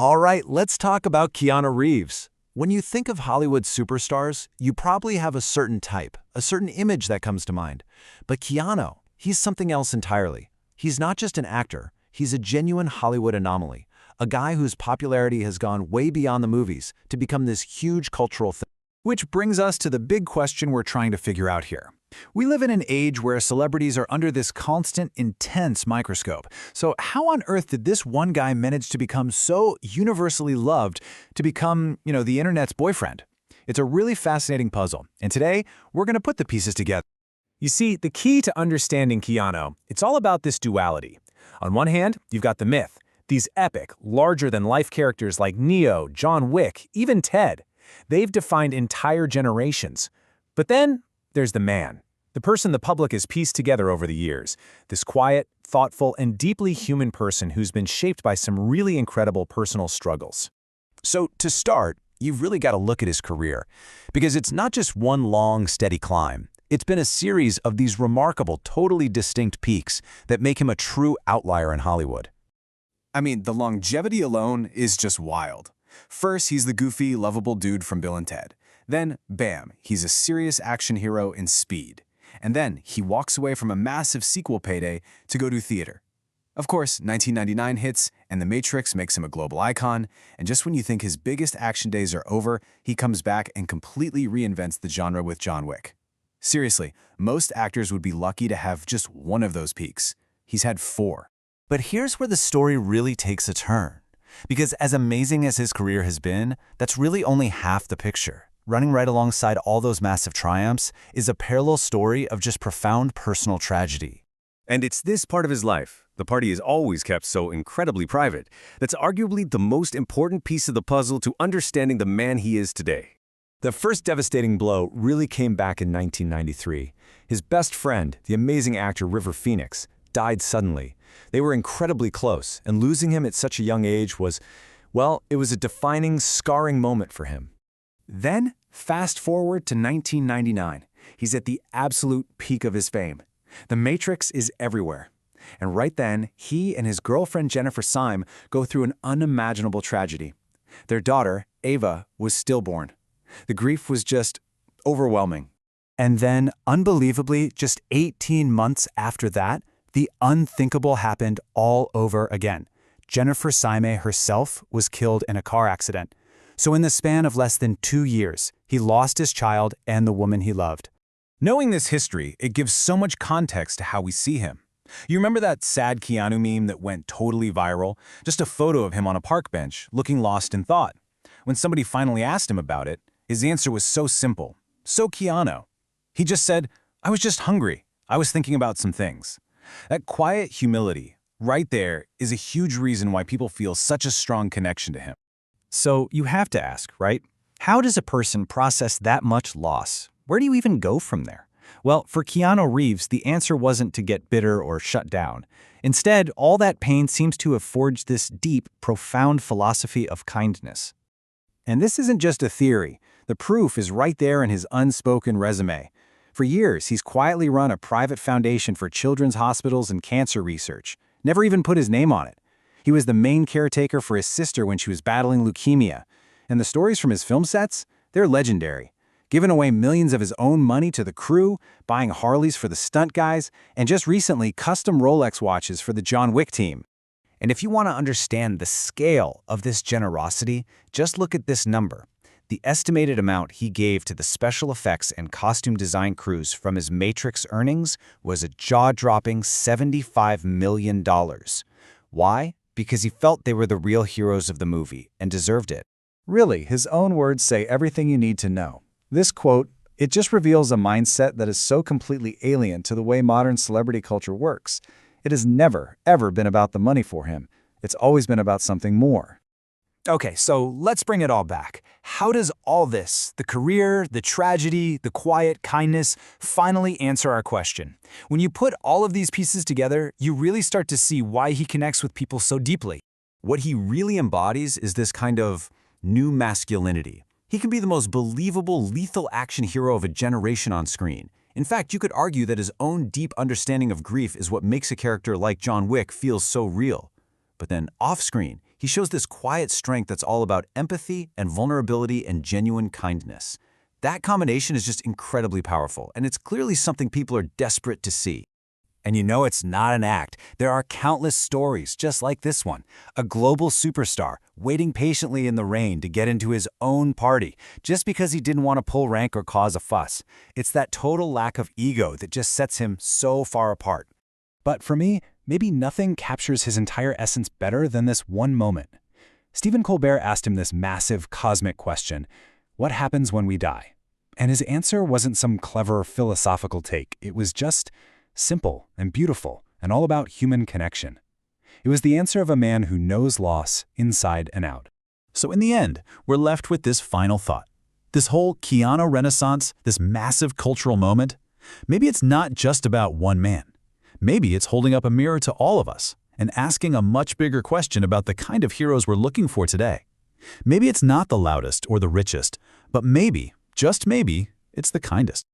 All right, let's talk about Keanu Reeves. When you think of Hollywood superstars, you probably have a certain type, a certain image that comes to mind. But Keanu, he's something else entirely. He's not just an actor, he's a genuine Hollywood anomaly, a guy whose popularity has gone way beyond the movies to become this huge cultural thing. Which brings us to the big question we're trying to figure out here. We live in an age where celebrities are under this constant, intense microscope. So how on earth did this one guy manage to become so universally loved to become, the internet's boyfriend? It's a really fascinating puzzle, and today we're going to put the pieces together. You see, the key to understanding Keanu, it's all about this duality. On one hand, you've got the myth, these epic, larger-than-life characters like Neo, John Wick, even Ted. They've defined entire generations. But then there's the man, the person the public has pieced together over the years, this quiet, thoughtful, and deeply human person who's been shaped by some really incredible personal struggles. So to start, you've really got to look at his career, because it's not just one long, steady climb. It's been a series of these remarkable, totally distinct peaks that make him a true outlier in Hollywood. I mean, the longevity alone is just wild. First, he's the goofy, lovable dude from Bill and Ted. Then, bam, he's a serious action hero in Speed. And then he walks away from a massive sequel payday to go do theater. Of course, 1999 hits, and The Matrix makes him a global icon, and just when you think his biggest action days are over, he comes back and completely reinvents the genre with John Wick. Seriously, most actors would be lucky to have just one of those peaks. He's had 4. But here's where the story really takes a turn. Because as amazing as his career has been, that's really only half the picture. Running right alongside all those massive triumphs is a parallel story of just profound personal tragedy. And it's this part of his life, the part he has always kept so incredibly private, that's arguably the most important piece of the puzzle to understanding the man he is today. The first devastating blow really came back in 1993. His best friend, the amazing actor River Phoenix, died suddenly. They were incredibly close, and losing him at such a young age was, well, it was a defining, scarring moment for him. Then, fast forward to 1999. He's at the absolute peak of his fame. The Matrix is everywhere. And right then, he and his girlfriend Jennifer Syme go through an unimaginable tragedy. Their daughter, Ava, was stillborn. The grief was just overwhelming. And then, unbelievably, just 18 months after that, the unthinkable happened all over again. Jennifer Syme herself was killed in a car accident. So in the span of less than 2 years, he lost his child and the woman he loved. Knowing this history, it gives so much context to how we see him. You remember that sad Keanu meme that went totally viral? Just a photo of him on a park bench, looking lost in thought. When somebody finally asked him about it, his answer was so simple, so Keanu. He just said, "I was just hungry. I was thinking about some things." That quiet humility, right there, is a huge reason why people feel such a strong connection to him. So you have to ask, right? How does a person process that much loss? Where do you even go from there? Well, for Keanu Reeves, the answer wasn't to get bitter or shut down. Instead, all that pain seems to have forged this deep, profound philosophy of kindness. And this isn't just a theory. The proof is right there in his unspoken resume. For years, he's quietly run a private foundation for children's hospitals and cancer research, never even put his name on it. He was the main caretaker for his sister when she was battling leukemia. And the stories from his film sets? They're legendary. Giving away millions of his own money to the crew, buying Harleys for the stunt guys, and just recently custom Rolex watches for the John Wick team. And if you want to understand the scale of this generosity, just look at this number. The estimated amount he gave to the special effects and costume design crews from his Matrix earnings was a jaw-dropping $75 million. Why? Because he felt they were the real heroes of the movie and deserved it. Really, his own words say everything you need to know. This quote, it just reveals a mindset that is so completely alien to the way modern celebrity culture works. It has never, ever been about the money for him. It's always been about something more. Okay, so let's bring it all back. How does all this, the career, the tragedy, the quiet kindness, finally answer our question? When you put all of these pieces together, you really start to see why he connects with people so deeply. What he really embodies is this kind of new masculinity. He can be the most believable, lethal action hero of a generation on screen. In fact, you could argue that his own deep understanding of grief is what makes a character like John Wick feel so real. But then off-screen, he shows this quiet strength that's all about empathy and vulnerability and genuine kindness. That combination is just incredibly powerful, and it's clearly something people are desperate to see. And you know it's not an act. There are countless stories just like this one. A global superstar waiting patiently in the rain to get into his own party just because he didn't want to pull rank or cause a fuss. It's that total lack of ego that just sets him so far apart. But for me, maybe nothing captures his entire essence better than this one moment. Stephen Colbert asked him this massive cosmic question, what happens when we die? And his answer wasn't some clever philosophical take. It was just simple and beautiful and all about human connection. It was the answer of a man who knows loss inside and out. So in the end, we're left with this final thought. This whole Keanu renaissance, this massive cultural moment, maybe it's not just about one man. Maybe it's holding up a mirror to all of us and asking a much bigger question about the kind of heroes we're looking for today. Maybe it's not the loudest or the richest, but maybe, just maybe, it's the kindest.